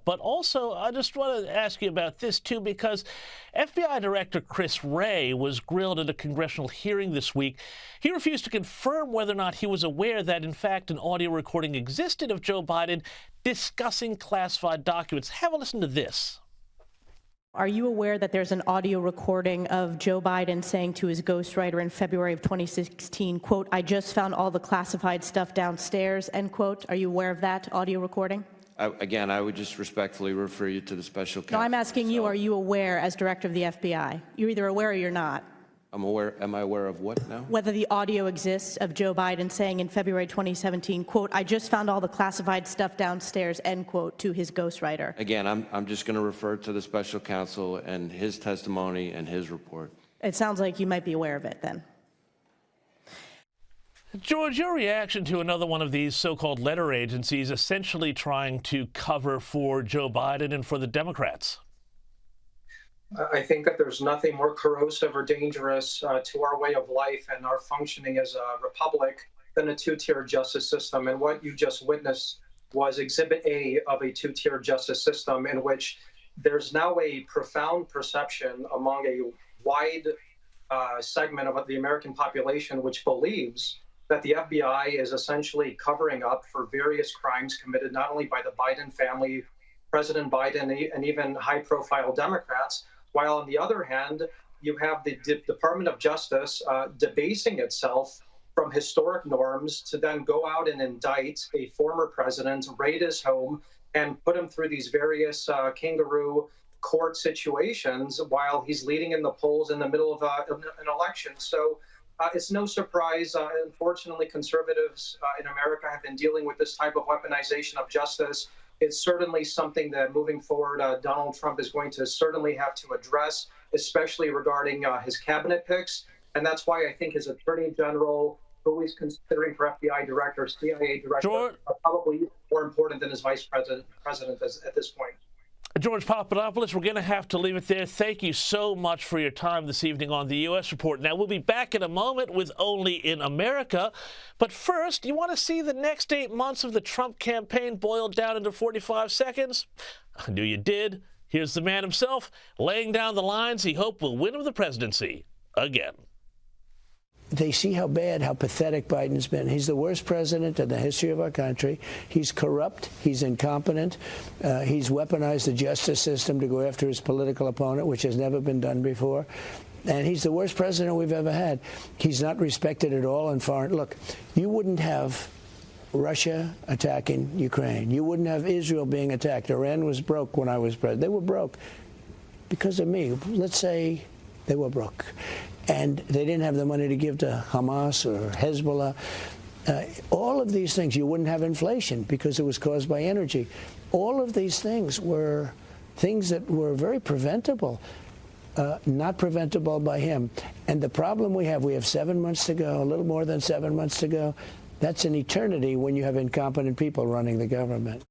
But also, I just want to ask you about this, too, because FBI Director Chris Wray was grilled at a congressional hearing this week. He refused to confirm whether or not he was aware that, in fact, an audio recording existed of Joe Biden discussing classified documents. Have a listen to this. Are you aware that there's an audio recording of Joe Biden saying to his ghostwriter in February of 2016, quote, "I just found all the classified stuff downstairs," end quote? Are you aware of that audio recording? Again, I would just respectfully refer you to the special counsel. No, I'm asking you, are you aware as director of the FBI? You're either aware or you're not. I'm aware. Am I aware of what now? Whether the audio exists of Joe Biden saying in February 2017, quote, "I just found all the classified stuff downstairs," end quote, to his ghostwriter. Again, I'm just going to refer to the special counsel and his testimony and his report. It sounds like you might be aware of it then. George, your reaction to another one of these so-called letter agencies essentially trying to cover for Joe Biden and for the Democrats? I think that there's nothing more corrosive or dangerous to our way of life and our functioning as a republic than a two-tier justice system. And what you just witnessed was Exhibit A of a two-tier justice system in which there's now a profound perception among a wide segment of the American population which believes that the FBI is essentially covering up for various crimes committed not only by the Biden family, President Biden, and even high-profile Democrats, while on the other hand, you have the Department of Justice debasing itself from historic norms to then go out and indict a former president, raid his home, and put him through these various kangaroo court situations while he's leading in the polls in the middle of an election. So it's no surprise. Unfortunately, conservatives in America have been dealing with this type of weaponization of justice. It's certainly something that moving forward, Donald Trump is going to certainly have to address, especially regarding his cabinet picks. And that's why I think his attorney general, who he's considering for FBI director, CIA director, are probably more important than his vice president at this point. George Papadopoulos, we're going to have to leave it there. Thank you so much for your time this evening on the U.S. Report. Now, we'll be back in a moment with Only in America. But first, you want to see the next 8 months of the Trump campaign boiled down into 45 seconds? I knew you did. Here's the man himself laying down the lines he hoped will win him the presidency again. They see how bad, how pathetic Biden's been. He's the worst president in the history of our country. He's corrupt. He's incompetent. He's weaponized the justice system to go after his political opponent, which has never been done before. And he's the worst president we've ever had. He's not respected at all in foreign. Look, you wouldn't have Russia attacking Ukraine. You wouldn't have Israel being attacked. Iran was broke when I was president. They were broke because of me. Let's say they were broke. And they didn't have the money to give to Hamas or Hezbollah. All of these things, you wouldn't have inflation because it was caused by energy. All of these things were things that were very preventable, not preventable by him. And the problem we have 7 months to go, a little more than 7 months to go. That's an eternity when you have incompetent people running the government.